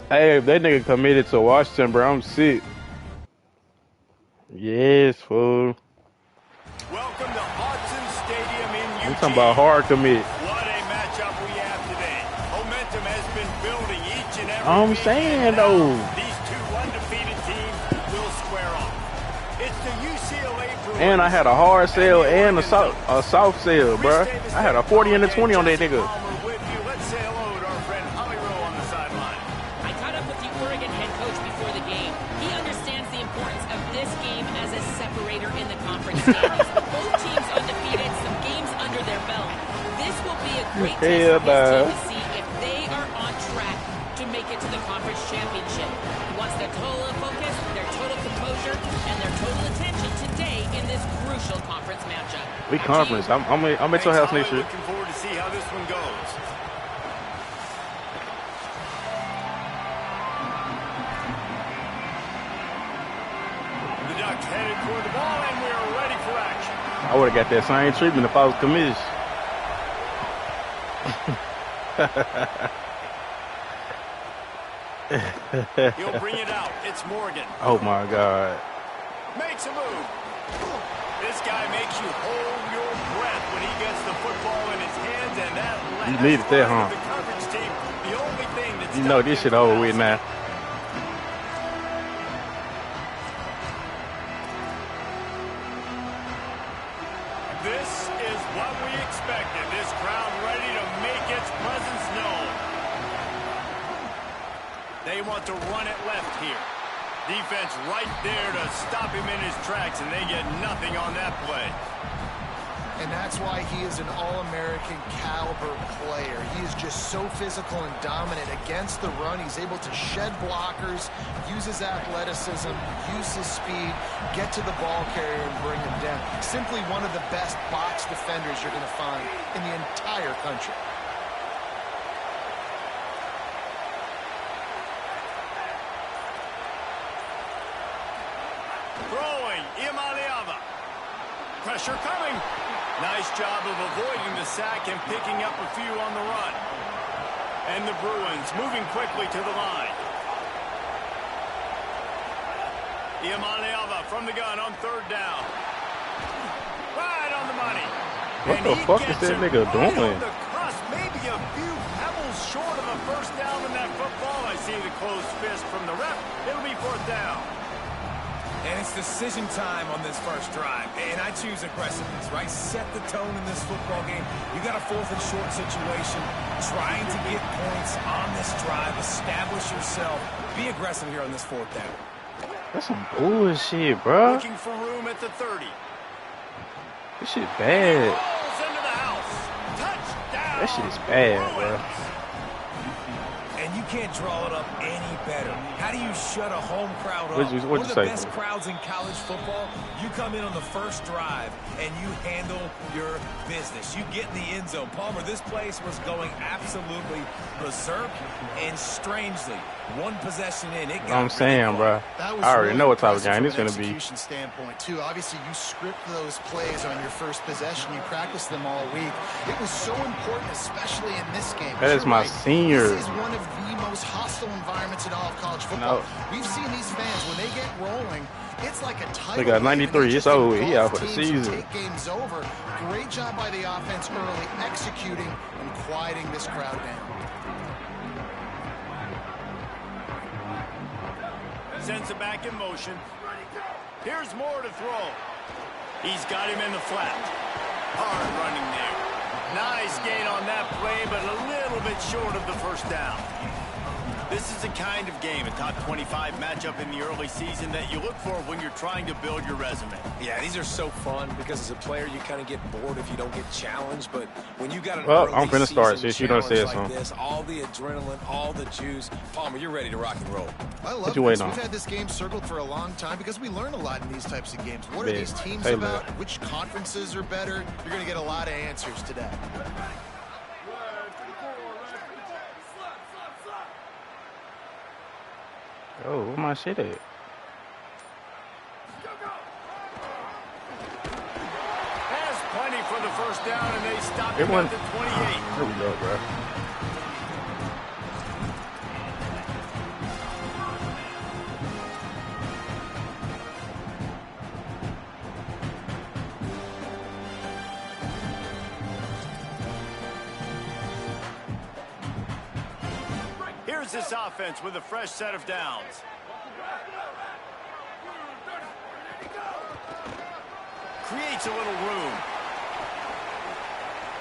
Hey, if that nigga committed to Washington, bro, I'm sick. Yes, fool. Welcome to Autzen Stadium in Eugene. I'm talking about hard commit. What a matchup we have today. Momentum has been building each and every I'm week, saying, and though. these two undefeated teams will square off. It's the UCLA Bruins. And I had a hard sell and a soft sell, bro. I had a 40 and a 20 on that nigga. Let's say hello to our friend Holly Rowe on the sideline. I caught up with the Oregon head coach before the game. He understands the importance of this game as a separator in the conference standings. Both teams undefeated, some games under their belt. This will be a great test for his team to see if they are on track to make it to the conference championship. He wants their total focus, their total composure, and their total attention today in this crucial conference matchup. We conference. I'm at your house next year. Looking forward to see how this one goes. The Ducks headed toward the ball, and we are ready for action. I would have got that same treatment if I was committed. He'll bring it out. It's Morgan. Oh my God. Makes a move. This guy makes you hold your breath when he gets the football in his hands, and that You needed that, huh? the coverage team. The only thing that's You know this shit over with now. This is what we expected. This crowd ready to make its presence known. They want to run it left here. Defense right there to stop him in his tracks, and they get nothing on that play. And that's why he is an All-American caliber player. He is just so physical and dominant against the run. He's able to shed blockers, use his athleticism, use his speed, get to the ball carrier and bring him down. Simply one of the best box defenders you're going to find in the entire country. Throwing, Imaliava. Pressure coming. Nice job of avoiding the sack and picking up a few on the run. And the Bruins moving quickly to the line. Imaliava from the gun on third down. Right on the money. What the fuck is that nigga doing? The cusp, maybe a few pebbles short of a first down in that football. I see the closed fist from the ref. It'll be fourth down. And it's decision time on this first drive. And I choose aggressiveness, right? Set the tone in this football game. You got a fourth and short situation. Trying to get points on this drive. Establish yourself. Be aggressive here on this fourth down. That's some bullshit, bro. Looking for room at the 30. This shit bad. Rolls into the house. Touchdown. That shit is bad, bro. And you can't draw it up any better. How do you shut a home crowd up? What'd you One of the say, best bro? crowds in college football, you come in on the first drive and you handle your business. You get in the end zone. Palmer, this place was going absolutely berserk, and strangely, one possession in, it got I'm saying, bro. That was I already really know what type of impressive game this from an gonna be. execution standpoint too. Obviously, you script those plays on your first possession. You practice them all week. It was so important, especially in this game. That is You're my right. senior. This is one of the most hostile environments in all of college football. No. We've seen these fans when they get rolling. It's like a title. They got game, and 93. they It's just over. He engulf out for the teams and season. Take games over. Great job by the offense early, executing and quieting this crowd down. Sends it back in motion. Here's Moore to throw. He's got him in the flat. Hard running there. Nice gain on that play, but a little bit short of the first down. This is the kind of game, a top 25 matchup in the early season, that you look for when you're trying to build your resume. Yeah, these are so fun because as a player, you kind of get bored if you don't get challenged. But when you got an Well, early I'm finna start season since you done challenge said like something. this, all the adrenaline, all the juice, Palmer, you're ready to rock and roll. I love What you this. waiting on? We've had this game circled for a long time because we learn a lot in these types of games. What are Yeah, these teams Taylor. about? Which conferences are better? You're going to get a lot of answers today. Oh, where my shit at? Has plenty for the first down, and they stopped him at the 28. There we go, bro. Here's this offense with a fresh set of downs. Creates a little room.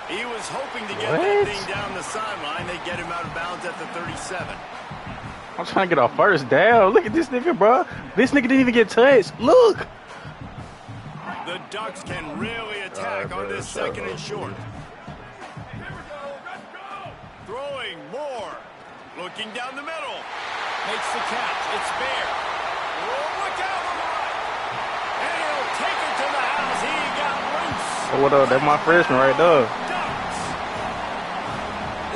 He was hoping to get that thing down the sideline. They get him out of bounds at the 37. I'm trying to get a first down. Look at this nigga, bro. This nigga didn't even get touched. Look. The Ducks can really attack on this second and short. Throwing more. Looking down the middle. Makes the catch. It's fair. Oh, look out on the right. And he'll take it to the house. He got loose. Oh, what up? That's my freshman right there. Ducks.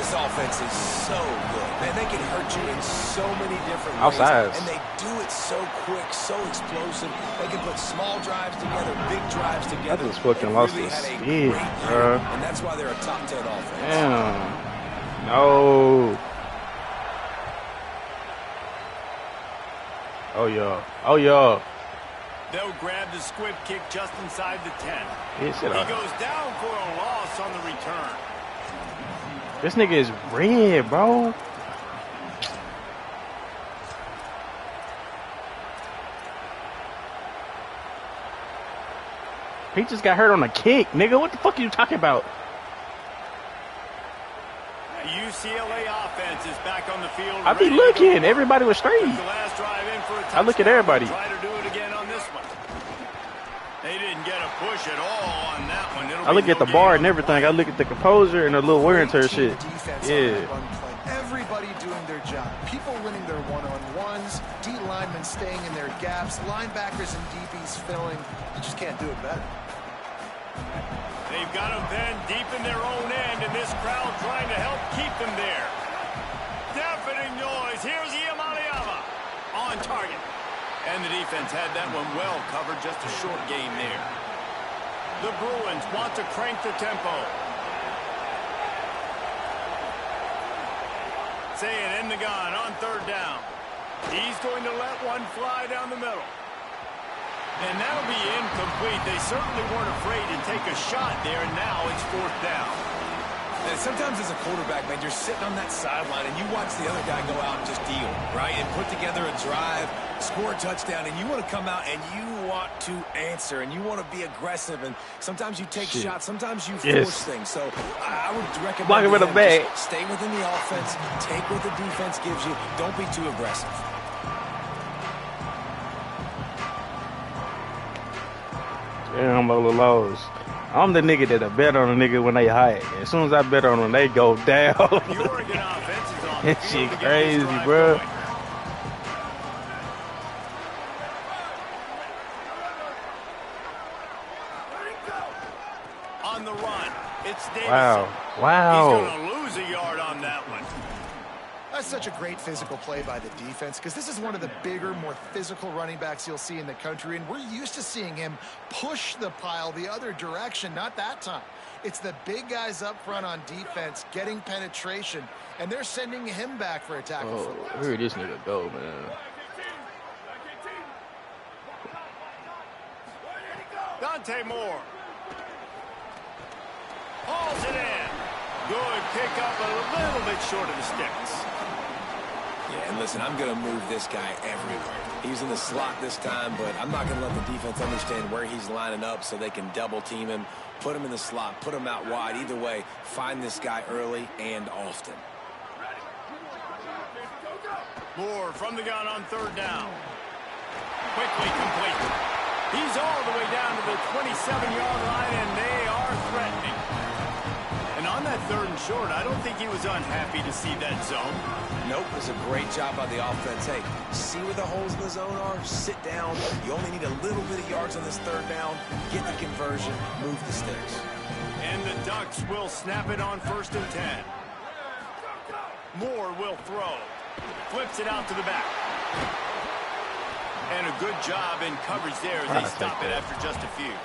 This offense is so good. Man, they can hurt you in so many different ways. Outside. And they do it so quick, so explosive. They can put small drives together, big drives together. I just fucking lost the speed, bro. And that's why they're a top 10 offense. Damn. No. Oh, yeah. Oh, yeah. They'll grab the squib kick just inside the 10. He goes down for a loss on the return. This nigga is red, bro. He just got hurt on a kick, nigga. What the fuck are you talking about? UCLA offense is back on the field. I be looking. Everybody was straight. The last drive in for a touchdown. I look at everybody. Try to do it again on this one. They didn't get a push at all on that one. I look at the bar and everything. I look at the composure and the little wear and tear shit. Yeah. Everybody doing their job. People winning their one-on-ones. D linemen staying in their gaps. Linebackers and DBs filling. You just can't do it better. They've got them then deep in their own end, and this crowd trying to help keep them there. Deafening noise. Here's Iamaleava on target. And the defense had that one well covered. Just a short game there. The Bruins want to crank the tempo. Saying in the gun on third down. He's going to let one fly down the middle. And that'll be incomplete. They certainly weren't afraid to take a shot there, and now it's fourth down. And sometimes as a quarterback, man, you're sitting on that sideline, and you watch the other guy go out and just deal, right? And put together a drive, score a touchdown, and you want to come out and you want to answer, and you want to be aggressive. And sometimes you take shots, sometimes you force things. So I would recommend just stay within the offense, take what the defense gives you. Don't be too aggressive. Damn, Lola Lowe's. I'm the nigga that'll bet on a nigga when they high. As soon as I bet on them, they go down. The Oregon offense is on. That shit crazy, bro. On the run, it's Davison. Wow. He's going to lose a yard on that one. That's such a great physical play by the defense because this is one of the bigger, more physical running backs you'll see in the country, and we're used to seeing him push the pile the other direction. Not that time. It's the big guys up front on defense getting penetration, and they're sending him back for a tackle. Oh, where did this nigga go, man? Dante Moore. Hauls it in. Good pick up, a little bit short of the sticks. Yeah, and listen, I'm going to move this guy everywhere. He's in the slot this time, but I'm not going to let the defense understand where he's lining up so they can double team him, put him in the slot, put him out wide. Either way, find this guy early and often. Moore from the gun on third down. Quickly complete. He's all the way down to the 27-yard line, and they are threatening. And on that third and short, I don't think he was unhappy to see that zone. Nope, it was a great job by the offense. Hey, see where the holes in the zone are? Sit down. You only need a little bit of yards on this third down. Get the conversion. Move the sticks. And the Ducks will snap it on 1st and 10. Moore will throw. Flips it out to the back. And a good job in coverage there as they stop it after just a few.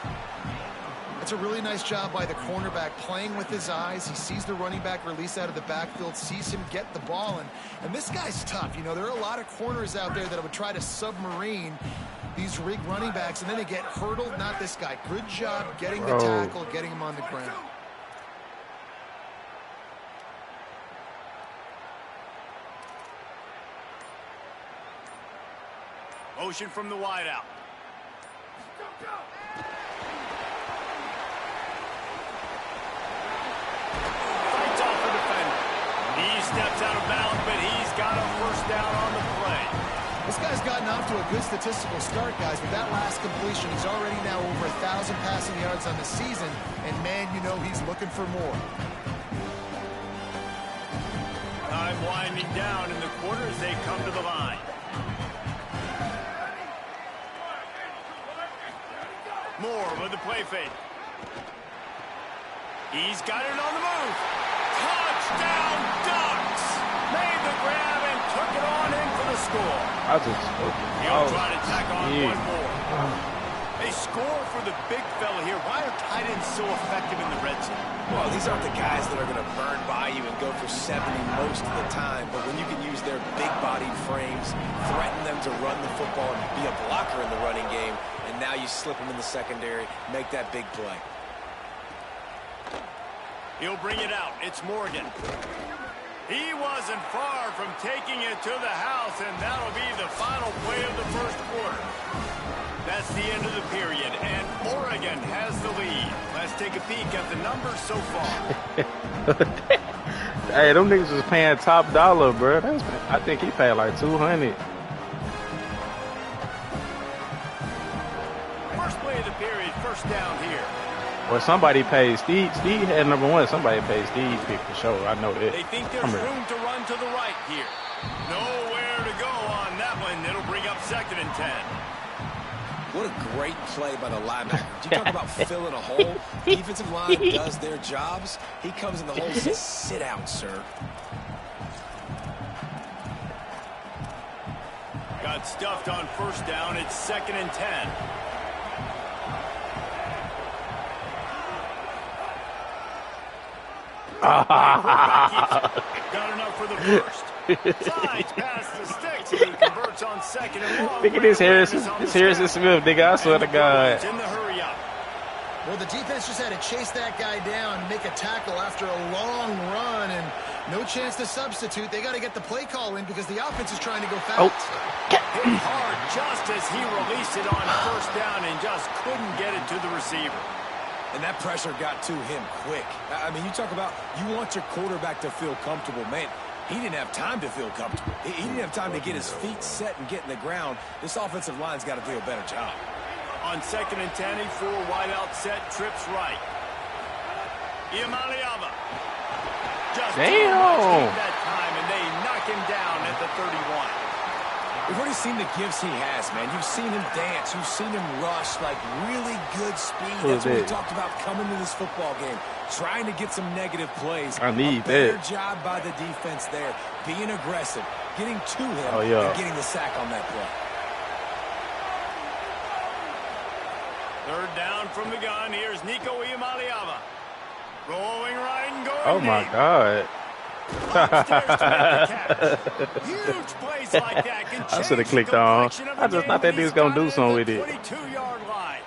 It's a really nice job by the cornerback playing with his eyes. He sees the running back release out of the backfield, sees him get the ball, and this guy's tough. You know, there are a lot of corners out there that would try to submarine these rig running backs, and then they get hurdled. Not this guy. Good job getting the tackle, getting him on the ground. Motion from the wideout. Fights off the defender. He steps out of bounds, but he's got a first down on the play. This guy's gotten off to a good statistical start, guys. With that last completion, he's already now over 1,000 passing yards on the season, and man, you know he's looking for more. Time winding down in the quarter as they come to the line. Moore with the play fake. He's got it on the move. Touchdown Ducks! Made the grab and took it on in for the score. He'll try to tack on one more. They score for the big fella here. Why are tight ends so effective in the red zone? Well, these aren't the guys that are going to burn by you and go for 70 most of the time, but when you can use their big-bodied frames, threaten them to run the football and be a blocker in the running game, and now you slip them in the secondary, make that big play. He'll bring it out. It's Morgan. He wasn't far from taking it to the house, and that'll be the final play of the first quarter. That's the end of the period, and Oregon has the lead. Let's take a peek at the numbers so far. Hey, them niggas was paying top dollar, bro. I think he paid like $200. First play of the period, first down here. Or somebody paid Steve. Steve had number one. Somebody paid Steve pick for sure. I know that. They think there's room to run to the right here. Nowhere to go on that one. It'll bring up 2nd and 10. What a great play by the linebacker. You talk about filling a hole. Defensive line does their jobs. He comes in the hole and says, sit out, sir. Got stuffed on first down. It's 2nd and 10. Got enough for the first. Slides past the sticks, and he converts on 2nd and long. Look at this Harrison Smith, nigga. I swear to God. In the hurry up. Well, the defense just had to chase that guy down and make a tackle after a long run, and no chance to substitute. They got to get the play call in because the offense is trying to go fast. Hit hard just as he released it on first down and just couldn't get it to the receiver. And that pressure got to him quick. I mean, you talk about you want your quarterback to feel comfortable. Man, he didn't have time to feel comfortable. He didn't have time to get his feet set and get in the ground. This offensive line's got to do a better job. On 2nd and 10, a full wideout set, trips right. Iamaleava. Just damn. That time, and they knock him down at the 31. We've already seen the gifts he has, man. You've seen him dance. You've seen him rush, like really good speed. That's what we talked about coming to this football game, trying to get some negative plays. I need better that. job by the defense there, being aggressive, getting to him, yeah. and getting the sack on that play. 3rd down from the gun. Here's Nico Iamaleava. Rolling right and going Oh, my deep. God. Huge plays like that can I should have change clicked the on. complexion of I the just game thought that when dude was he's going to got do at something the with it. 22-yard line.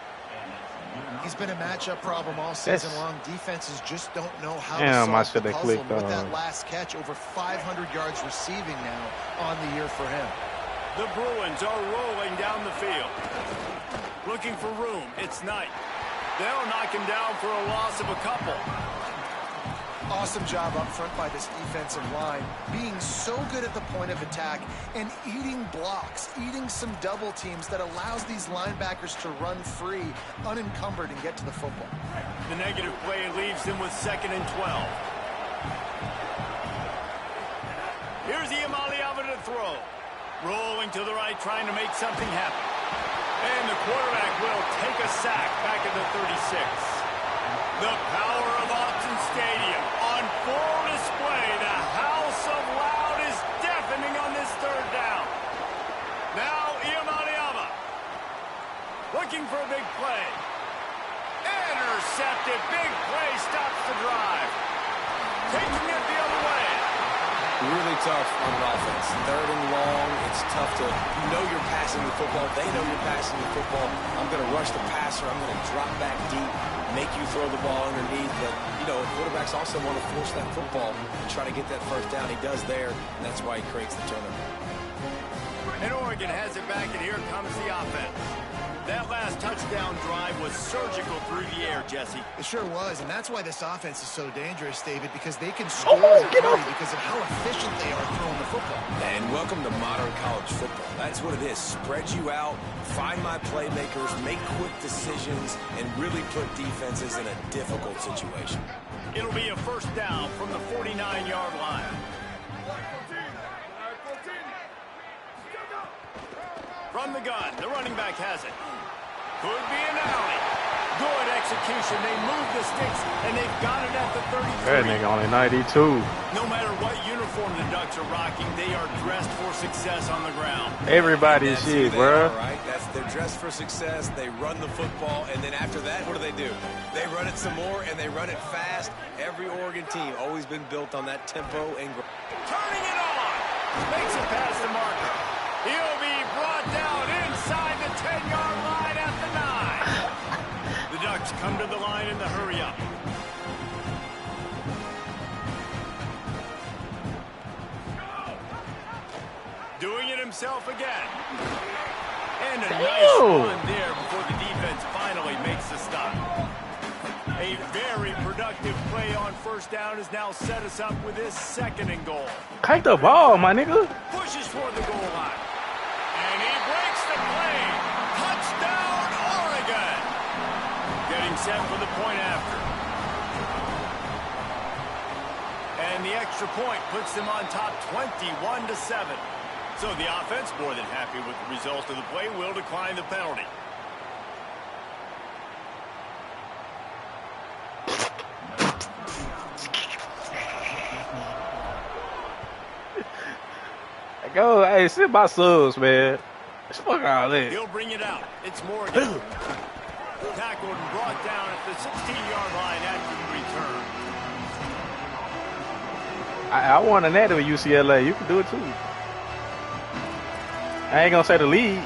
He's been a matchup problem all season long. Defenses just don't know how Damn, I to solve should the have puzzle. clicked With on. that last catch, over 500 yards receiving now on the year for him. The Bruins are rolling down the field. Looking for room. It's Knight. They'll knock him down for a loss of a couple. Awesome job up front by this defensive line, being so good at the point of attack and eating blocks, eating some double teams that allows these linebackers to run free, unencumbered, and get to the football. The negative play leaves them with 2nd and 12. Here's Iamaleava to throw. Rolling to the right, trying to make something happen. And the quarterback will take a sack back at the 36. The power of Autzen Stadium on full display. The house of loud is deafening on this 3rd down. Now Iamaleava looking for a big play. And Intercepted. Big play stops the drive. Taking it the other way. Really tough on an offense. 3rd and long. It's tough to, you know you're passing the football. They know you're passing the football. I'm going to rush the passer. I'm going to drop back deep, make you throw the ball underneath. But, you know, quarterbacks also want to force that football and try to get that first down. He does there, and that's why he creates the turnover. And Oregon has it back, and here comes the offense. That last touchdown drive was surgical through the air, Jesse. It sure was, and that's why this offense is so dangerous, David, because they can score because of how efficient they are throwing the football. And welcome to modern college football. That's what it is. Spread you out, find my playmakers, make quick decisions, and really put defenses in a difficult situation. It'll be a first down from the 49-yard line. From the gun, the running back has it. Could be an alley. Good execution. They move the sticks, and they've got it at the 33. That nigga only 92. No matter what uniform the Ducks are rocking, they are dressed for success on the ground. Everybody's shit, bro. Right? They're dressed for success. They run the football, and then after that, what do? They run it some more, and they run it fast. Every Oregon team always been built on that tempo and turning it on. Makes it past the marker. He'll be brought down inside the 10-yard line at the 9. The Ducks come to the line in the hurry-up. Doing it himself again. And a nice run there before the defense finally makes the stop. A very productive play on first down has now set us up with this 2nd and goal. Kite the ball, my nigga. Pushes toward the goal line. And he breaks the play. Touchdown, Oregon. Getting set for the point after. And the extra point puts them on top 21-7. So the offense, more than happy with the result of the play, will decline the penalty. Go, hey, sit my subs, man. Fuck all that. He'll bring it out. It's Morgan. Tackled and brought down at the 16-yard line after the return. I won a net with UCLA. You can do it too. I ain't gonna say the lead.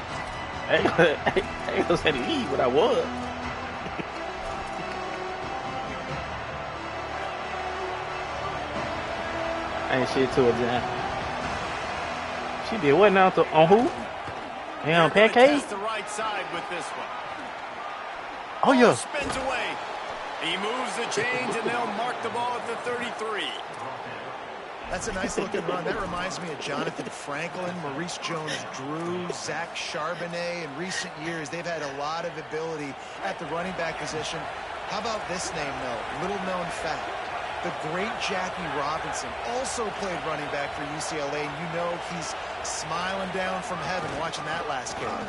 I ain't gonna say the lead, but I was. Ain't shit to it, Jan. She did what now? On who? And on Pancake? The right side with this one. Oh yeah. Spins away. He moves the chains, and they'll mark the ball at the 33. That's a nice looking run. That reminds me of Jonathan Franklin, Maurice Jones-Drew, Zach Charbonnet. In recent years, they've had a lot of ability at the running back position. How about this name, though? Little known fact. The great Jackie Robinson also played running back for UCLA, and you know he's smiling down from heaven watching that last game.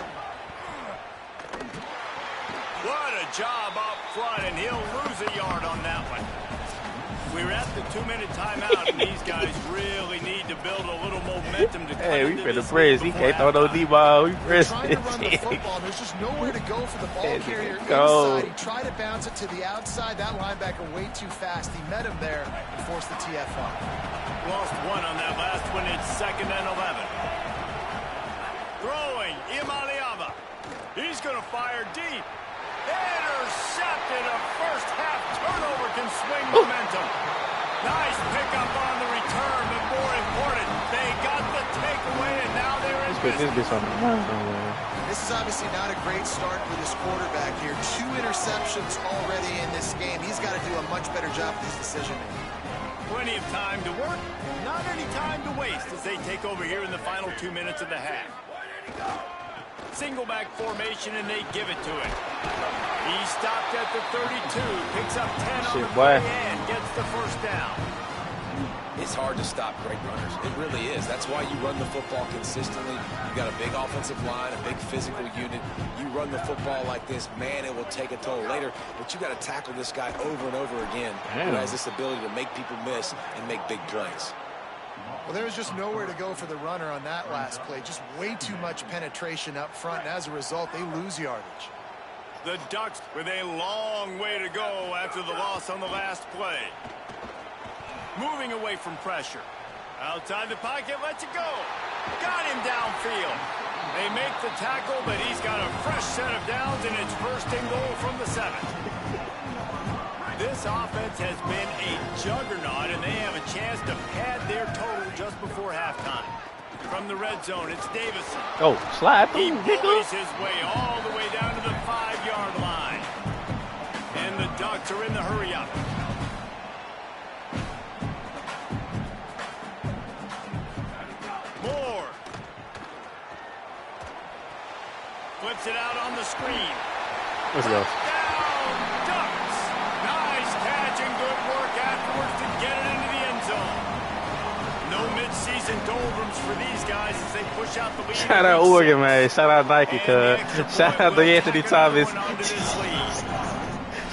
What a job up front, and he'll lose a yard on that one. We're at the 2-minute timeout, and these guys really need to build a little momentum to hey, we finna press. He can't throw no D-ball. We press. Trying to run the football. There's just nowhere to go for the ball carrier inside. He tried to bounce it to the outside. That linebacker way too fast. He met him there and forced the TFR. Lost one on that last one. It's 2nd and 11. Throwing, Imaliava. He's going to fire deep. Intercepted. A first half turnover can swing momentum. Nice pickup on the return, but more important, they got the takeaway, and now they're in business. This is obviously not a great start for this quarterback here. 2 interceptions already in this game. He's got to do a much better job with his decision-making. Plenty of time to work, not any time to waste as they take over here in the final 2 minutes of the half. Single back formation, and they give it to him. He stopped at the 32, picks up 10 on the play and gets the first down. It's hard to stop great runners. It really is. That's why you run the football consistently. You got a big offensive line, a big physical unit. You run the football like this, man, it will take a toll later. But you got to tackle this guy over and over again who has this ability to make people miss and make big plays. Well, there was just nowhere to go for the runner on that last play. Just way too much penetration up front, and as a result, they lose yardage. The Ducks with a long way to go after the loss on the last play. Moving away from pressure. Outside the pocket, lets it go. Got him downfield. They make the tackle, but he's got a fresh set of downs, and it's first and goal from the 7. This offense has been a juggernaut, and they have a chance to pad their total just before halftime. From the red zone, it's Davison. Oh, slide He through, nigga. bullies his way all the way down to the 5-yard line. And the Ducks are in the hurry-up. Moore. Flips it out on the screen. Let's go. Down, Ducks. Nice catch and good work afterwards to get it into the end zone. No midseason doldrums for these guys as they push out the lead. Shout out Oregon, man. Shout out Nike, cuz. Shout out to Anthony Thomas.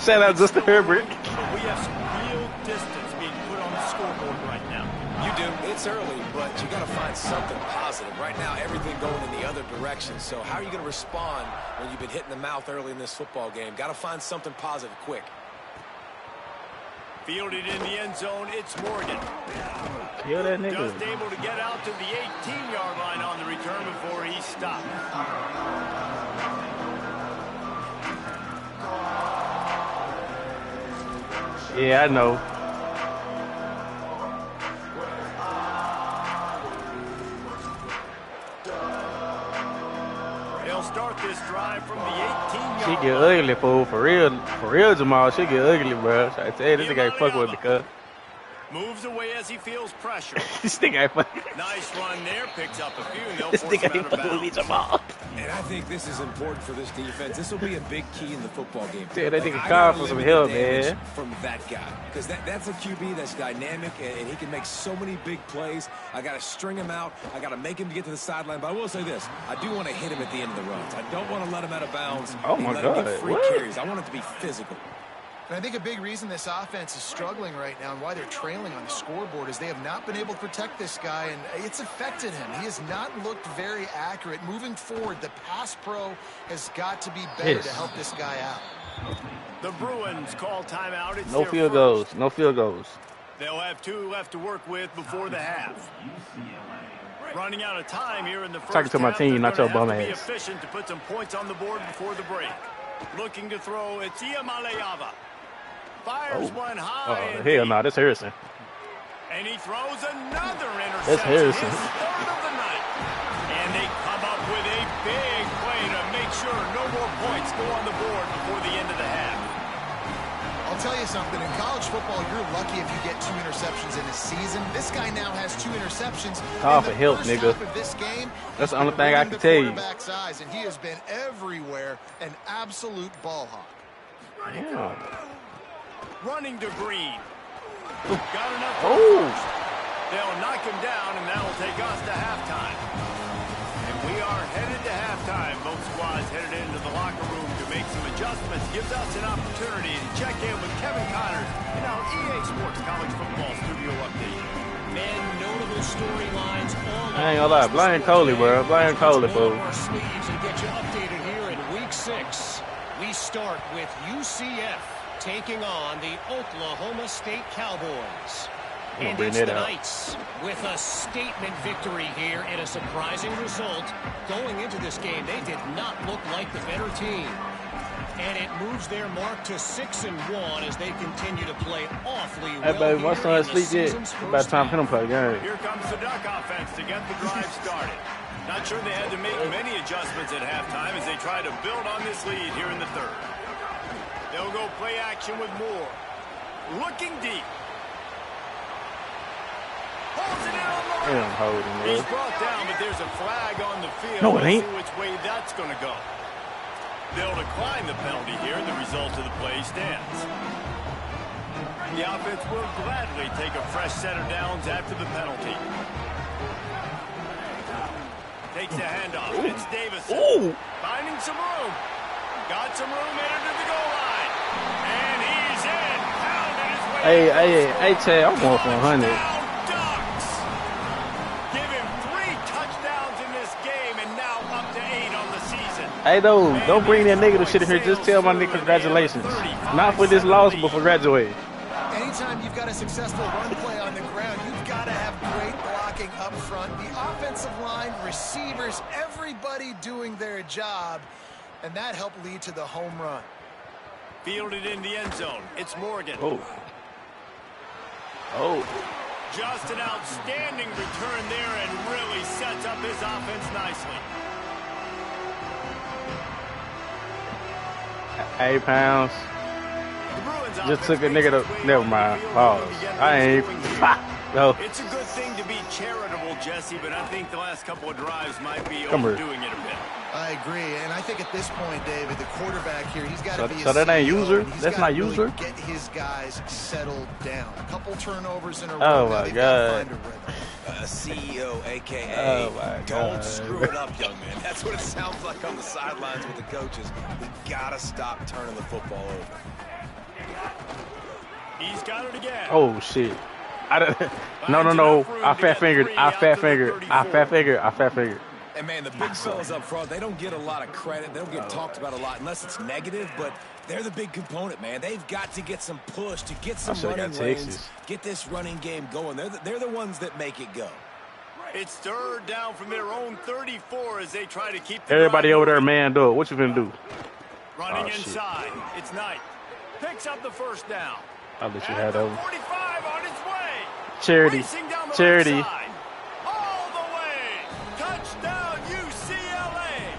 Shout out Justin Herbert. But we have some real distance being put on the scoreboard right now. You do. It's early, but you got to find something positive. Right now, everything going in the other direction. So how are you going to respond when you've been hit in the mouth early in this football game? Got to find something positive quick. Fielded in the end zone, it's Morgan. Kill that nigga. Just able to get out to the 18-yard line on the return before he stopped. Yeah, I know. They'll start this drive from the 18-yard She line. get ugly, fool. For real, Jamal. She get ugly, bro. I tell you, this nigga ain't fucking with me, cuz. Moves away as he feels pressure. This nigga ain't fucking. Nice run there. Picks up a few. And they'll This force nigga him ain't out of fucking with me, bounds. Jamal. And I think this is important for this defense. This will be a big key in the football game. Dude, that nigga I called gotta for some limit help, the damage man. From that guy. Because that's a QB that's dynamic, and he can make so many big plays. I got to string him out. I got to make him get to the sideline. But I will say this. I do want to hit him at the end of the runs. I don't want to let him out of bounds. Oh, and my let him God. get free What? carries. I want it to be physical. And I think a big reason this offense is struggling right now and why they're trailing on the scoreboard is they have not been able to protect this guy, and it's affected him. He has not looked very accurate. Moving forward, the pass pro has got to be better to help this guy out. The Bruins call timeout. It's No their field first. goals. No field goals. They'll have 2 left to work with before the half. Running out of time here in the first Talking to my half, team, they're not gonna your bum have to be ass. efficient to put some points on the board before the break. Looking to throw, it's Iamaleava. Fires one high. Oh, and hell deep. no. That's Harrison. And he throws another interception. That's Harrison. His third of the night. And they come up with a big play to make sure no more points go on the board before the end of the half. I'll tell you something. In college football, you're lucky if you get 2 interceptions in a season. This guy now has 2 interceptions. Call in for the help, first nigga. half of this game. That's the He's only been thing I ruining can the tell you. quarterback's eyes, and he has been everywhere, an absolute ball hawk. Yeah. Running to Green. Got enough for Oh. the first. They'll knock him down, and that will take us to halftime. And we are headed to halftime. Both squads headed into the locker room to make some adjustments. Gives us an opportunity to check in with Kevin Connors in our EA Sports College Football Studio Update. Man, notable storylines all I ain't gonna lie. Blame Coley, bro. Blame Coley, fool. our sleeves and get you updated here in Week 6. We start with UCF taking on the Oklahoma State Cowboys. I'm gonna And bring it's that the out. Knights with a statement victory here and a surprising result. Going into this game, they did not look like the better team. And it moves their mark to 6-1 as they continue to play awfully well. Hey, baby, my here son in the sleep yet? season's About first time for half. him to play a game. Here comes the Duck offense to get the drive started. Not sure they had to make many adjustments at halftime as they try to build on this lead here in the third. They'll go play action with Moore. Looking deep. Holds it in on the Damn, left. holding, He's bro. brought down, but there's a flag on the field. No, it We'll ain't. see which way that's going to go. They'll decline the penalty here, and the result of the play stands. The offense will gladly take a fresh set of downs after the penalty. Takes the handoff. It's Davison. Ooh. Finding some room. Got some room headed to the goal line. And he's in. Pounded his way. Hey, Chad, I'm going for 100. Touchdown, Ducks. Give him 3 touchdowns in this game, and now up to 8 on the season. Hey, don't bring that negative shit in here. Just tell my nigga congratulations. Not for this loss, but for graduating. Anytime you've got a successful run play on the ground, you've got to have great blocking up front. The offensive line, receivers, everybody doing their job, and that helped lead to the home run. Fielded in the end zone. It's Morgan. Oh. Just an outstanding return there and really sets up his offense nicely. 8 pounds. The Bruins Just took a nigga to. offense Never mind. Pause. I ain't. No. It's a good thing to be charitable, Jesse, but I think the last couple of drives might be Come here. overdoing it a bit. I agree, and I think at this point, David, the quarterback here, he's got to be So a that ain't CEO, user? and he's That's gotta not really user? get his guys settled down. A couple turnovers in a row. Oh, now my they've gotta God. find a rhythm. CEO, a.k.a. Oh, my don't God. screw it up, young man. That's what it sounds like on the sidelines with the coaches. We got to stop turning the football over. He's got it again. Oh, shit. No. I fat fingered. And, man, the big fellas up front, they don't get a lot of credit. They don't get talked about a lot unless it's negative, but they're the big component, man. They've got to get some push to get some should've running got lanes, Texas. get this running game going. They're the ones that make it go. It's third down from their own 34 as they try to keep the Everybody drive over there, moving. man, dog. What you finna do? Running Oh, shit. inside. It's Knight. Picks up the first down. I'll let you At have the over. 45 on his way. Charity. Racing down the Charity. right side. All the way. Touchdown UCLA.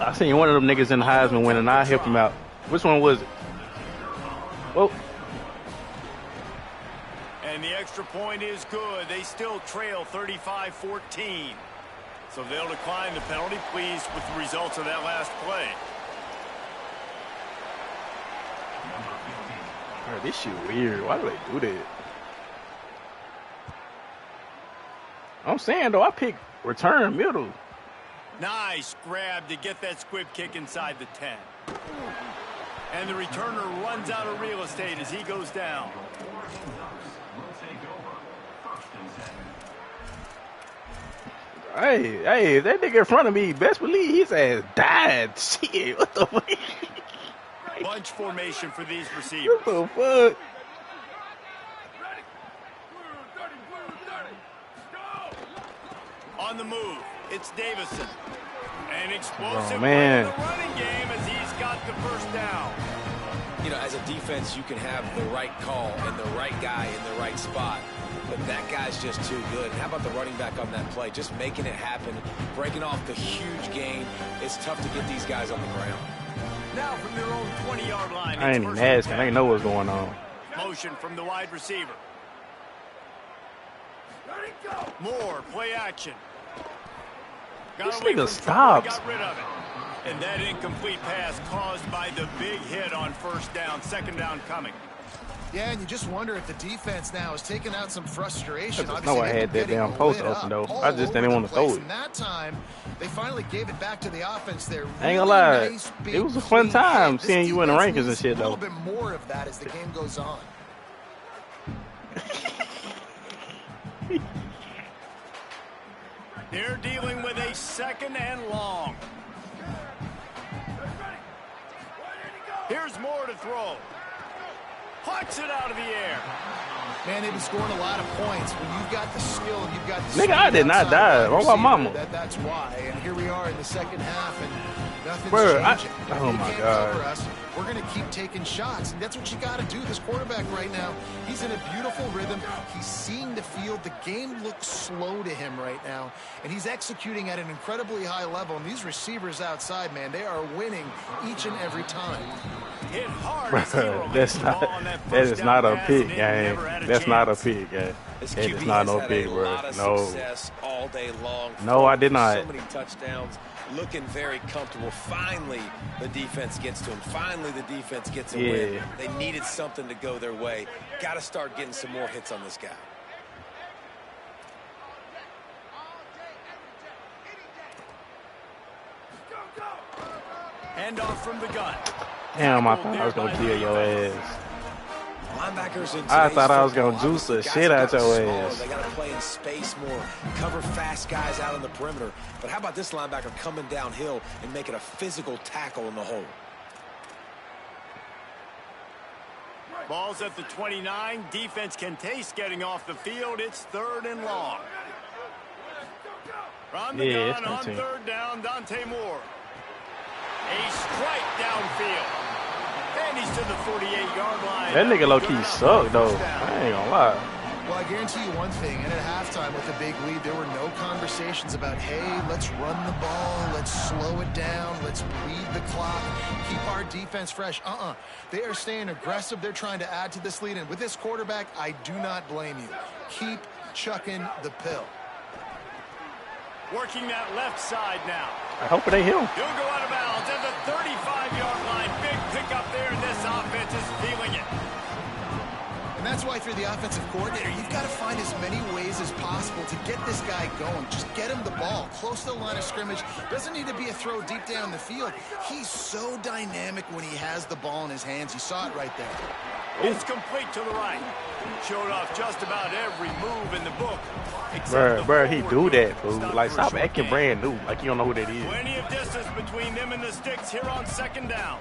I seen one of them niggas in the Heisman winning. I helped him out. Which one was it? Well, And the extra point is good. They still trail 35-14. So they'll decline the penalty. Pleased with the results of that last play. bro, this shit weird. Why do they do that? I'm saying, though, I pick return middle. Nice grab to get that squib kick inside the 10. And the returner runs out of real estate as he goes down. Hey, if that nigga in front of me, best believe his ass died. Shit, what the fuck? Bunch formation for these receivers. What the fuck? On the move, it's Davison. An explosive man. play in the running game as he's got the first down. You know, as a defense, you can have the right call and the right guy in the right spot. But that guy's just too good. And how about the running back on that play? Just making it happen, breaking off the huge gain. It's tough to get these guys on the ground. Now from their own 20-yard line. I ain't even asking. I ain't know what's going on. Motion from the wide receiver. More play action. This Got away nigga from trouble, stops. got rid of it. And that incomplete pass caused by the big hit on first down. Second down coming. Yeah, and you just wonder if the defense now is taking out some frustration. I just know I Obviously, had they're that damn getting post lit open, though. up all I just didn't over want the to throw place. it. And that time, they finally gave it back to the offense there. Ain't gonna lie, nice, it big, was a fun clean time hit. This seeing you in the defense rankings and needs shit, a little though. bit more of that as the game goes on. They're dealing with a second and long. Here's Moore to throw. Puts it out of the air. Man, they've been scoring a lot of points. When you've got the skill and you've got the Nigga, I speed did not outside die. wide What about receiver, mama? That's why. And here we are in the second half, and nothing's Bro, changing. oh They my can't God. cover us. We're going to keep taking shots, and that's what you got to do. This quarterback right now, he's in a beautiful rhythm. He's seeing the field. The game looks slow to him right now, and he's executing at an incredibly high level. And these receivers outside, man, they are winning each and every time. Hit hard as he released That's the not. ball on that That first is down not a pass, pick, and it gang. never had a That's not a chance. pick, gang. This It QB is not has no had pick, a bro. lot of No. success all day long. No, I did For not. So many touchdowns, looking very comfortable. Finally, the defense gets to him. Finally, the defense gets a win. Yeah. They needed something to go their way. Got to start getting some more hits on this guy. Handoff from the gun. Damn, I thought I was gonna kill your ass. Linebackers in I today's thought I was football, gonna juice the obviously, shit guys out have your gotten smaller. ass. They got to play in space more, cover fast guys out on the perimeter. But how about this linebacker coming downhill and making a physical tackle in the hole? Ball's at the 29. Defense can taste getting off the field. It's 3rd and long. From the Yeah, gun it's on 19. 3rd down, Dante Moore. A strike downfield. And he's to the 48-yard line. That nigga low-key Good enough suck, for though. first down. I ain't gonna lie. Well, I guarantee you one thing, and at halftime with a big lead, there were no conversations about, hey, let's run the ball, let's slow it down, let's bleed the clock, keep our defense fresh. They are staying aggressive. They're trying to add to this lead, and with this quarterback, I do not blame you. Keep chucking the pill. Working that left side now. I hope it ain't him. He'll go out of bounds at the 35-yard line. Big pickup there, and this offense is feeling it. And that's why if you're the offensive coordinator, you've got to find as many ways as possible to get this guy going. Just get him the ball close to the line of scrimmage. Doesn't need to be a throw deep down the field. He's so dynamic when he has the ball in his hands. You saw it right there. It's complete to the right. Showed off just about every move in the book. except the Bruh, he do forward that, fool. stop Like, for a stop short acting gain. brand new. Like, you don't know who that is. Plenty of distance between them and the sticks here on 2nd down.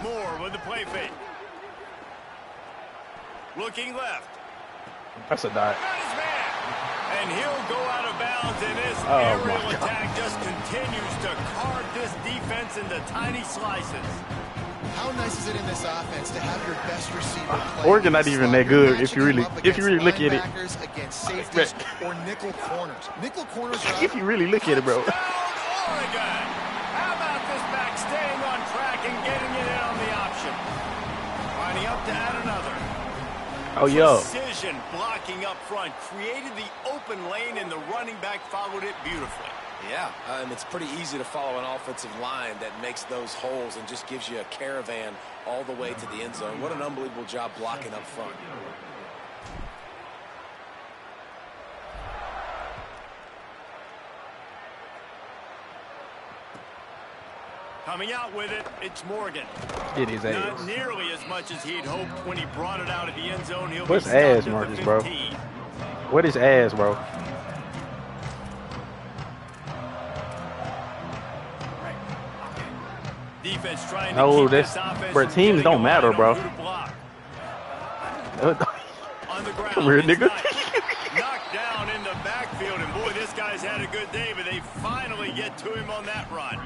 Moore with the play fake. Looking left. That's a dot. Got his man. And he'll go out of bounds, and this Oh, aerial my God. attack just continues to carve this defense into tiny slices. How nice is it in this offense to have your best receiver play? Oregon not even that good if you really Matching him up look at it. against linebackers, against safeties, or nickel corners. Nickel corners are If you really look at it, bro. Touchdown, Oregon. How about this back staying on track and getting it in on the option? Lining up to add another. Oh, yo. Precision blocking up front. Created the open lane, and the running back followed it beautifully. Yeah, it's pretty easy to follow an offensive line that makes those holes and just gives you a caravan all the way to the end zone. What an unbelievable job blocking up front. Coming out with it, it's Morgan. It is Not ass. nearly as much as he'd hoped when he brought it out of the end zone. He'll What's be stopped ass, at the Marcus, bro? 15. What is ass, bro? Defense trying to No, keep that's- this offense bro, from teams getting don't a matter, wide bro. on who to block. On the ground, Come here, it's nigga. Knight. Knocked down in the backfield, and boy, this guy's had a good day, but they finally get to him on that run.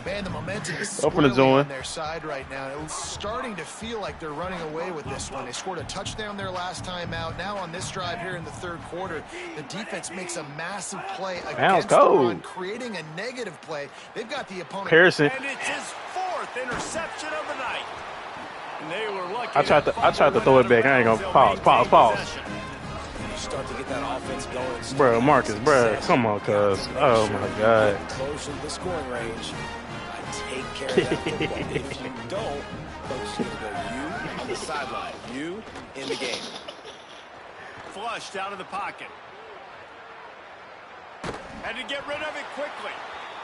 Man, the momentum is Open the squarely zone. on their side right now. It was starting to feel like they're running away with this one. They scored a touchdown their last time out. Now on this drive here in the third quarter, the defense makes a massive play against the cold. run, creating a negative play. They've got the opponent. Harrison. And it's his 4th interception of the night. And they were lucky. I tried to throw it back. I ain't gonna pause. You start to get that offense going. Bro, Marcus, bro, come on, cuz. Oh my God. Close to the scoring range. Take care of that football. If you don't, coach is going to go you on the sideline. You in the game. Flushed out of the pocket. Had to get rid of it quickly.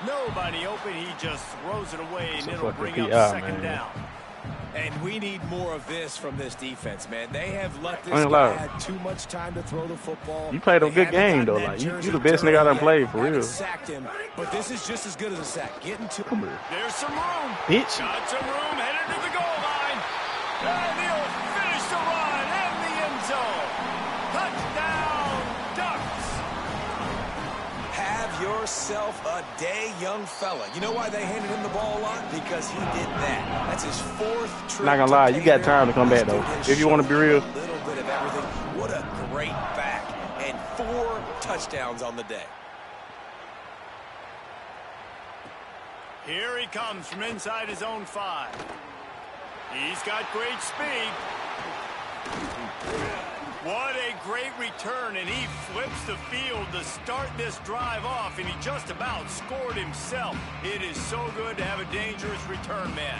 Nobody open. He just throws it away, and It's a it'll fucking bring up PI, 2nd man. down. And we need more of this from this defense, man. They have let this I ain't guy lying. had too much time to throw the football. You played a They good haven't game, gotten though. that Like, you jersey the best nigga I done dirty played, yet. for Haven't real. sacked him, but this is just as good as a sack. Getting to Come here. There's some room. Bitch. Got some room. Headed to the goal line. And he'll finish the run in the end zone. Touchdown, Ducks. have yourself a day, young fella. You know why they handed him the ball a lot? Because he did that. That's his 4th trip. Not gonna lie, you got time to come back, This though. dude has If you wanna be shown real. a little bit of everything. What a great back. And 4 touchdowns on the day. Here he comes from inside his own 5. He's got great speed. What a great return, and he flips the field to start this drive off, and he just about scored himself. It is so good to have a dangerous return man.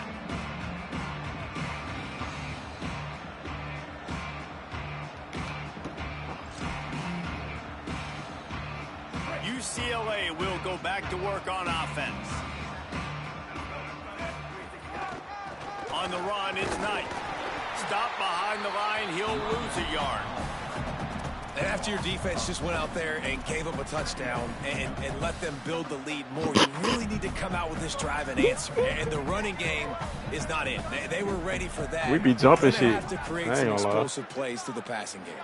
UCLA will go back to work on offense. On the run, it's Knight. Stop behind the line, he'll lose a yard. And after your defense just went out there and gave up a touchdown and let them build the lead more, you really need to come out with this drive and answer. And the running game is not in. They were ready for that. We be jumping shit. Have to create some explosive plays through the passing game.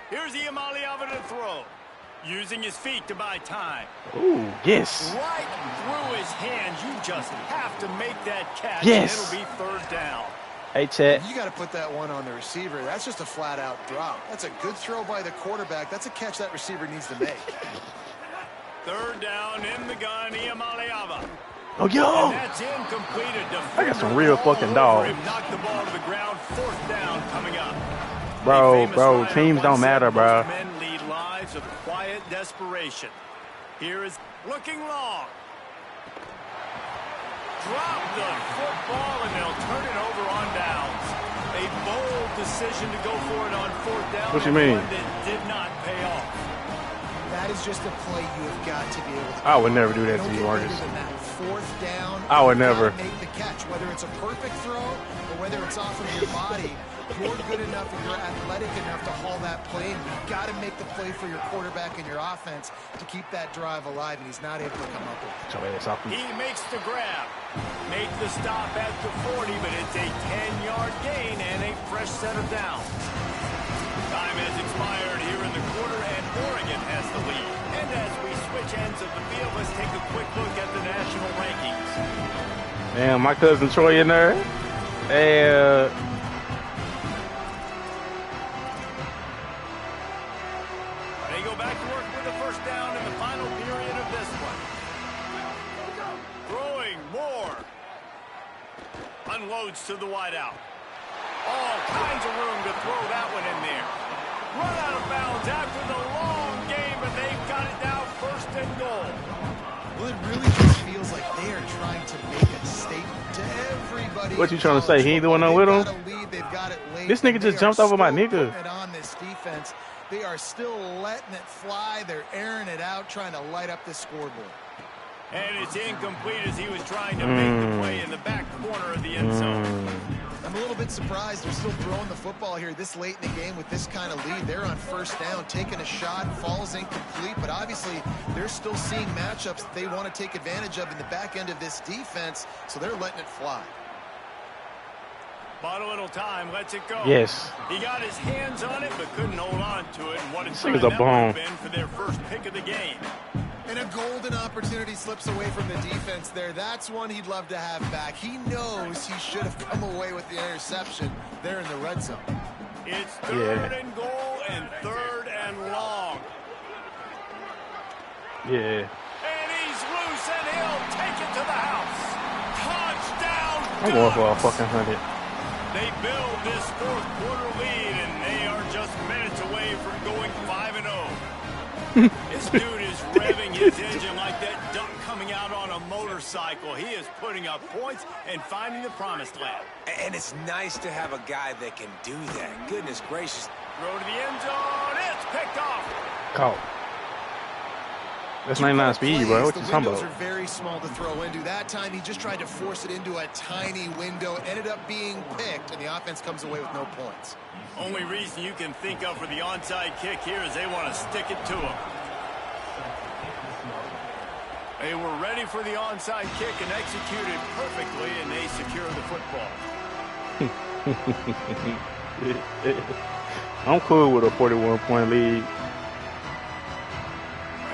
Here's Iamaleava to throw. Using his feet to buy time. Ooh, yes. Right through his hands. You just have to make that catch. Yes. It'll be third down. Hey, Chet. You got to put that one on the receiver. That's just a flat-out drop. That's a good throw by the quarterback. That's a catch that receiver needs to make. Third down in the gun, Iamaleava. Oh, yo. And that's incomplete. I got some real fucking dogs. Knock the ball to the ground. Fourth down coming up. Bro, teams don't matter, bro. Men lead lives of quiet desperation. Here is looking long. Drop the football, and they'll turn it over on downs. A bold decision to go for it on fourth down. What you mean? It did not pay off. That is just a play you have got to be able to. I would never do that to you, Marcus. Fourth down. I would never. Make the catch, whether it's a perfect throw or whether it's off of your body. You're good enough and you're athletic enough to haul that play, and you've got to make the play for your quarterback and your offense to keep that drive alive, and he's not able to come up with it. He makes the grab. Make the stop at the 40, but it's a 10-yard gain and a fresh set of downs. Time has expired here in the quarter, and Oregon has the lead. And as we switch ends of the field, let's take a quick look at the national rankings. Man, my cousin Troy in there. Hey, They go back to work with the first down in the final period of this one. Throwing more. Unloads to the wideout. All kinds of room to throw that one in there. Run out of bounds after the long game, and they've got it now first and goal. Well, it really just feels like they are trying to make a statement to everybody. What you trying to say? He ain't doing nothing with him? This nigga just jumped over my nigga. On this defense, they are still letting it fly. They're airing it out, trying to light up the scoreboard. And it's incomplete as he was trying to make the play in the back corner of the end zone. I'm a little bit surprised they're still throwing the football here this late in the game with this kind of lead. They're on first down, taking a shot, falls incomplete, but obviously they're still seeing matchups that they want to take advantage of in the back end of this defense, so they're letting it fly. Bought a little time, lets it go. Yes. He got his hands on it, but couldn't hold on to it. And what a This time nigga's a that would have bum. been for their first pick of the game. And a golden opportunity slips away from the defense there. That's one he'd love to have back. He knows he should have come away with the interception there in the red zone. It's third and goal and third and long. Yeah. And he's loose, and he'll take it to the house. Touchdown. I'm going for a Ducks. fucking 100. They build this fourth quarter lead, and they are just minutes away from going 5-0. This dude is revving his engine like that duck coming out on a motorcycle. He is putting up points and finding the promised land. And it's nice to have a guy that can do that. Goodness gracious. Throw to the end zone. It's picked off. Caught. That's 99 speed, bro. What you talking The windows about? are very small to throw into. That time, he just tried to force it into a tiny window. It ended up being picked, and the offense comes away with no points. Only reason you can think of for the onside kick here is they want to stick it to him. They were ready for the onside kick and executed perfectly, and they secure the football. I'm cool with a 41-point lead.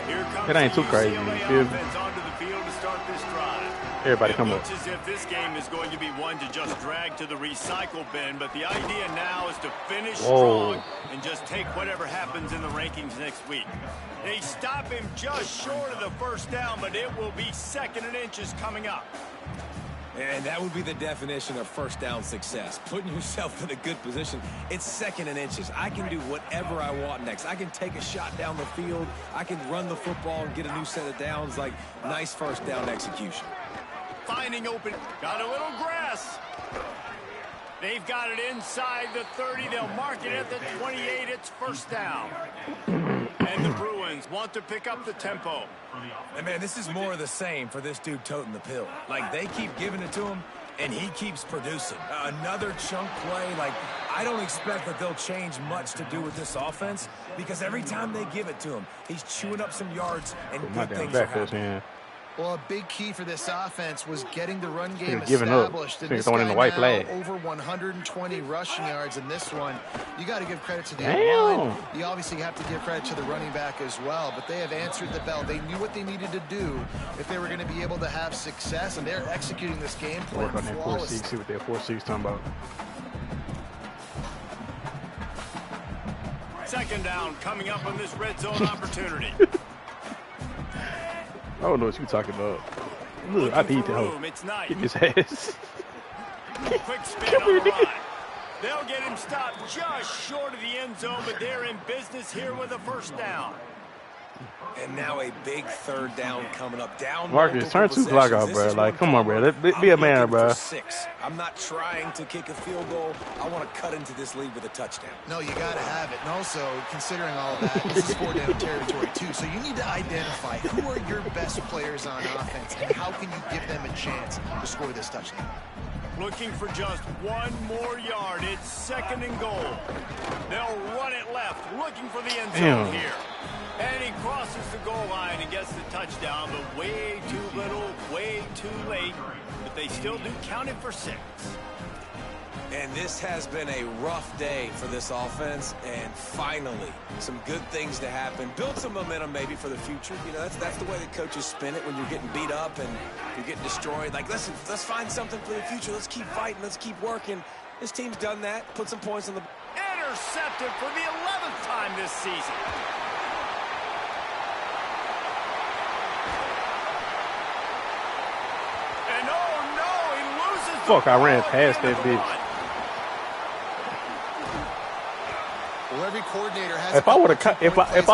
Here comes It ain't too the crazy, UCLA you feel me? offense onto the field to start this drive. Everybody It come up. looks as if this game is going to be one to just drag to the recycle bin, but the idea now is to finish strong and just take whatever happens in the rankings next week. They stop him just short of the first down, but it will be second and inches coming up. And that would be the definition of first down success. Putting yourself in a good position. It's second and inches. I can do whatever I want next. I can take a shot down the field. I can run the football and get a new set of downs. Like, nice first down execution. Finding open. Got a little grass. They've got it inside the 30. They'll mark it at the 28. It's first down. And the Bruins want to pick up the tempo. And, man, this is more of the same for this dude toting the pill. Like, they keep giving it to him, and he keeps producing. Another chunk play. Like, I don't expect that they'll change much to do with this offense because every time they give it to him, he's chewing up some yards and good things are happening. Well, a big key for this offense was getting the run game established. And this guy now over 120 rushing yards in this one. You got to give credit to the line. You obviously have to give credit to the running back as well. But they have answered the bell. They knew what they needed to do if they were going to be able to have success, and they're executing this game plan flawlessly. See what their 4-6 talking about. Second down coming up on this red zone opportunity. I don't know what you're talking about. Look, I need to help. Get his ass. Quick spin on the line. They'll get him stopped just short of the end zone, but they're in business here with a first down. And now a big third down coming up. Down Marcus, turn 2 block out, bro. Like, come on, bro. Be a man, bro. 6. I'm not trying to kick a field goal. I want to cut into this lead with a touchdown. No, you got to have it. And also, considering all of that, this is 4-down territory, too. So you need to identify who are your best players on offense and how can you give them a chance to score this touchdown. Looking for just one more yard. It's second and goal. They'll run it left, looking for the end zone here. And he crosses the goal line and gets the touchdown, but way too little, way too late. But they still do count it for 6. And this has been a rough day for this offense, and finally, some good things to happen. Build some momentum maybe for the future. You know, that's the way the coaches spin it when you're getting beat up and you're getting destroyed. Like, listen, let's find something for the future. Let's keep fighting. Let's keep working. This team's done that. Put some points on the... Intercepted for the 11th time this season. And oh no, he loses the Fuck, I ran past that bitch. Well, every coordinator has if I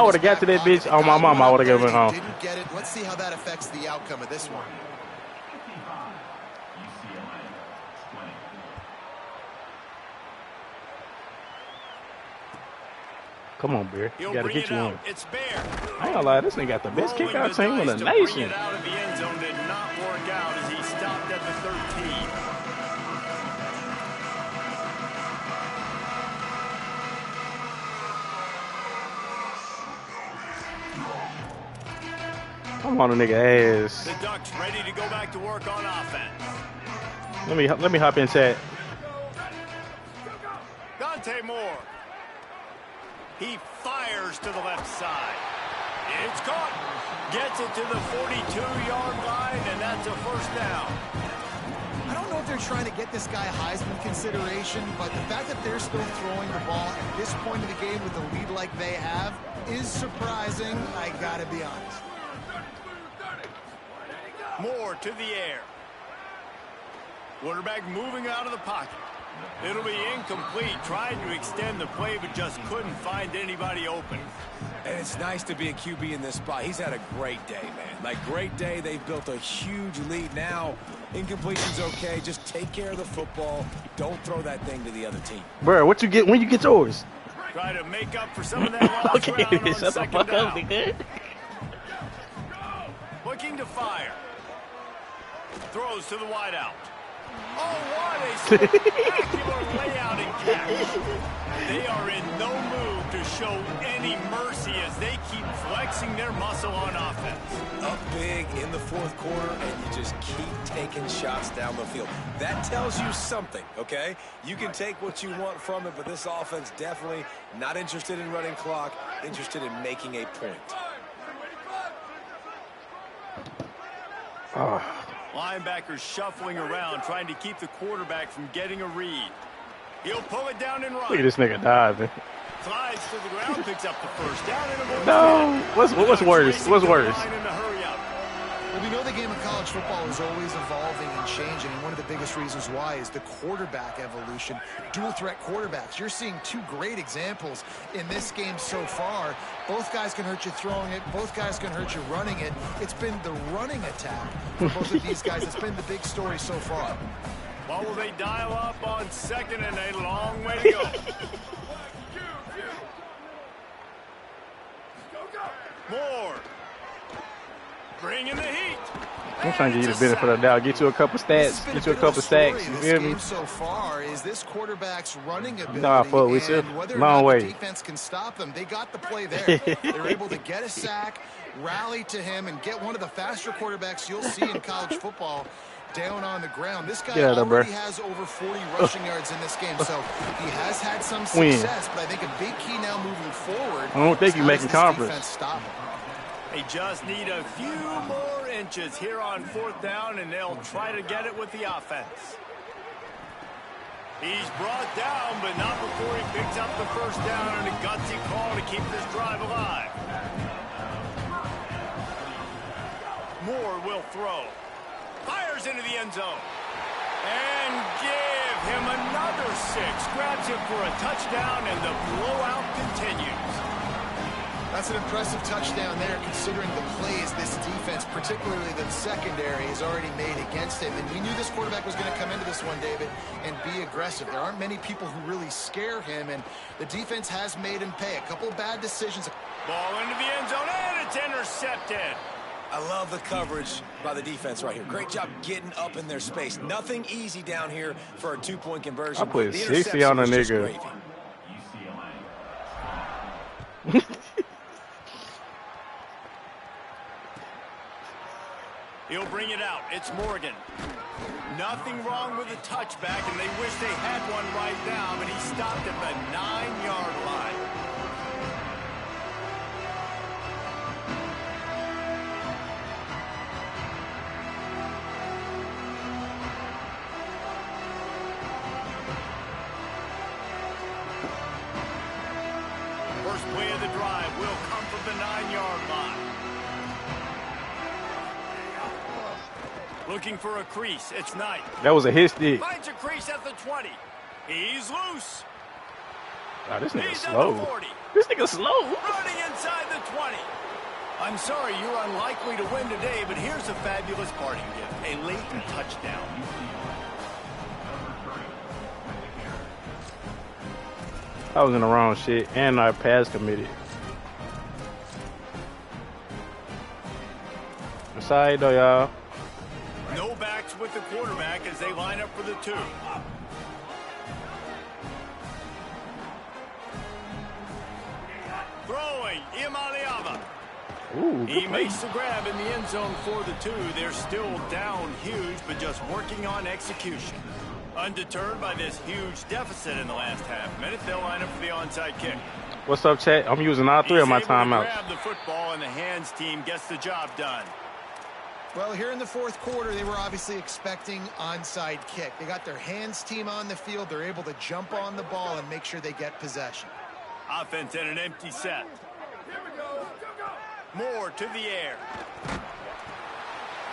would have got to that bitch on my mom, I would have given it home. Didn't get it. Let's see how that affects the outcome of this one. Come on, Bear. You gotta get you one. It's Bear. I ain't gonna lie, this nigga got the best kick out team in the nation. It out of the end zone did not work out as he stopped at the 13. Come on, a nigga ass. The Ducks ready to go back to work on offense. Let me hop in chat. Dante Moore. He fires to the left side. It's caught. Gets it to the 42-yard line, and that's a first down. I don't know if they're trying to get this guy Heisman consideration, but the fact that they're still throwing the ball at this point of the game with a lead like they have is surprising, I gotta be honest. Moore to the air. Quarterback moving out of the pocket. It'll be incomplete, trying to extend the play, but just couldn't find anybody open. And it's nice to be a QB in this spot. He's had a great day, man. Like, great day. They've built a huge lead now. Incompletion's okay. Just take care of the football. Don't throw that thing to the other team. Bro, what you get when you get yours? Try to make up for some of that lost okay, ground on shut the second fuck down. up, nigga. Looking to fire. Throws to the wideout. Oh, what a spectacular layout and catch. They are in no mood to show any mercy as they keep flexing their muscle on offense. Up big in the fourth quarter, and you just keep taking shots down the field. That tells you something, okay? You can take what you want from it, but this offense definitely not interested in running clock, interested in making a point. Oh. Linebackers shuffling around, trying to keep the quarterback from getting a read. He'll pull it down and run. Look at this nigga diving. Slides to the ground, picks up the first down. And no, what's worse? What's worse? Well, we know the game of college football is always evolving and changing, and one of the biggest reasons why is the quarterback evolution. Dual threat quarterbacks. You're seeing two great examples in this game so far. Both guys can hurt you throwing it. Both guys can hurt you running it. It's been the running attack for both of these guys. It's been the big story so far. What will they dial up on second and a long way to go? Moore. Bringing the heat. I'm trying to give you the benefit of the doubt. Get you a couple stats. Get you a couple stacks. You feel me? So far is this quarterback's running ability. Nah, fuck with you. Long way. Defense can stop them. They got the play there. They're able to get a sack, rally to him, and get one of the faster quarterbacks you'll see in college football down on the ground. This guy already has over 40 rushing yards in this game, so he has had some success, but I think a big key now moving forward. I don't think you're making conference. Stop him. They just need a few more inches here on 4th down, and they'll try to get it with the offense. He's brought down, but not before he picks up the first down and a gutsy call to keep this drive alive. Moore will throw. Fires into the end zone. And give him another 6. Grabs him for a touchdown, and the blowout continues. That's an impressive touchdown there, considering the plays this defense, particularly the secondary, has already made against him. And we knew this quarterback was going to come into this one, David, and be aggressive. There aren't many people who really scare him, and the defense has made him pay. A couple of bad decisions. Ball into the end zone, and it's intercepted. I love the coverage by the defense right here. Great job getting up in their space. Nothing easy down here for a 2-point conversion. I put 60 on a nigga. He'll bring it out. It's Morgan. Nothing wrong with the touchback, and they wish they had one right now, but he stopped at the 9-yard line. First play of the drive will come from the 9-yard line. Looking for a crease. It's Knight. That was a hit stick. Finds a crease at the 20. He's loose. Wow, this nigga He's slow. at the 40. This nigga slow. Running inside the 20. I'm sorry you're unlikely to win today, but here's a fabulous parting gift. A late touchdown. I was in the wrong shit, and I pass committed. I'm sorry though, y'all. No backs with the quarterback as they line up for the 2. Throwing, Imaliava. Ooh, He good play. makes the grab in the end zone for the 2. They're still down huge, but just working on execution. Undeterred by this huge deficit in the last half minute, they'll line up for the onside kick. What's up, chat? I'm using all 3 of my He's able to timeouts. grab the football, and the hands team gets the job done. Well, here in the 4th quarter, they were obviously expecting onside kick. They got their hands team on the field. They're able to jump on the ball and make sure they get possession. Offense in an empty set. Moore to the air.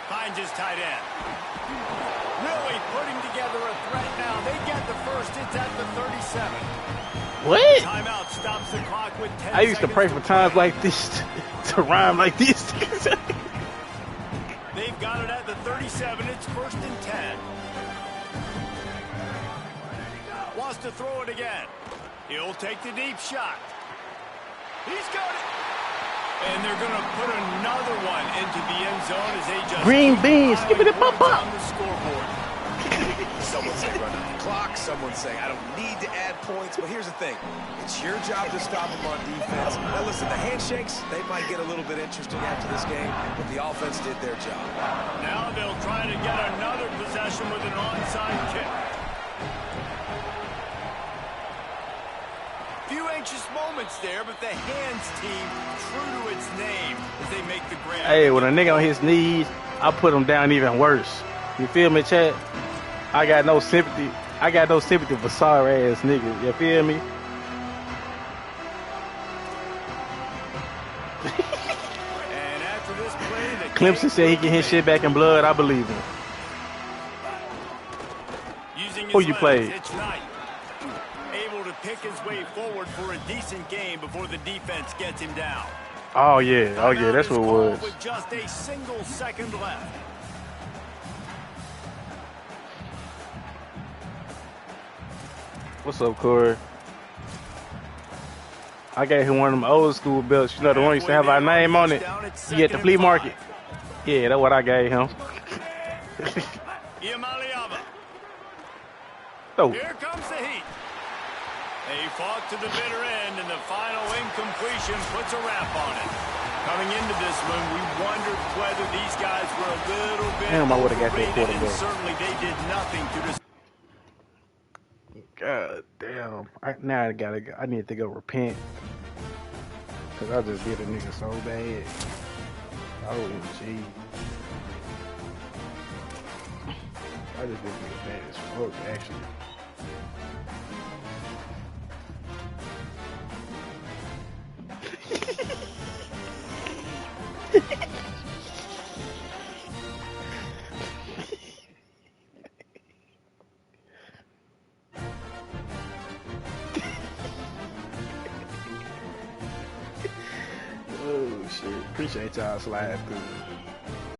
Finds his tight end. Really putting together a threat now. They get the first. It's at the 37. What? Timeout stops the clock with 10 I used to pray for seconds times play. like this to rhyme like this. They've got it at the 37. It's 1st and 10. Wants to throw it again. He'll take the deep shot. He's got it. And they're going to put another one into the end zone as they just Green beans, skip it up, points up. on the scoreboard. Someone say run out the clock. Someone say I don't need to add points. But here's the thing. It's your job to stop them on defense. Now listen, the handshakes, they might get a little bit interesting after this game, but the offense did their job. Now they'll try to get another possession with an onside kick. Few anxious moments there, but the hands team true to its name as they make the grab. Hey, when a nigga on his knees, I put him down even worse. You feel me, chat? I got no sympathy. I got no sympathy for sorry ass niggas. You feel me? And after this play, the Clemson said he can hit shit back in blood. I believe him. using his Who you legs, played? It's Knight. Able to pick his way forward for a decent game before the defense gets him down. Oh yeah, that's what it was. With just a single second left. What's up, Corey? I got him one of them old school belts. You know, the one used to have our name on it. He at the flea market. Yeah, that's what I gave him. Iamaleava. Oh, Here comes the heat. They fought to the bitter end, and the final incompletion puts a wrap on it. Coming into this one, we wondered whether these guys were a little bit damn, I would have got that overrated, quarter and back. certainly they did nothing to this. God damn. Now I gotta go. I need to go repent. Cause I just did a nigga so bad. OMG. I just did a nigga bad as fuck, actually. Oh shit. Appreciate y'all sliding through.